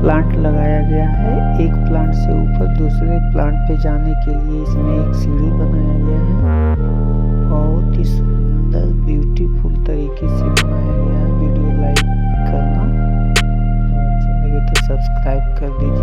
Plant लगाया गया है। एक प्लांट से ऊपर दूसरे प्लांट पे जाने के लिए इसमें एक सीढ़ी बनाया गया है। बहुत ही सुंदर ब्यूटीफुल तरीके से बनाया गया है। वीडियो लाइक करना, अच्छा लगे तो सब्सक्राइब कर दीजिए।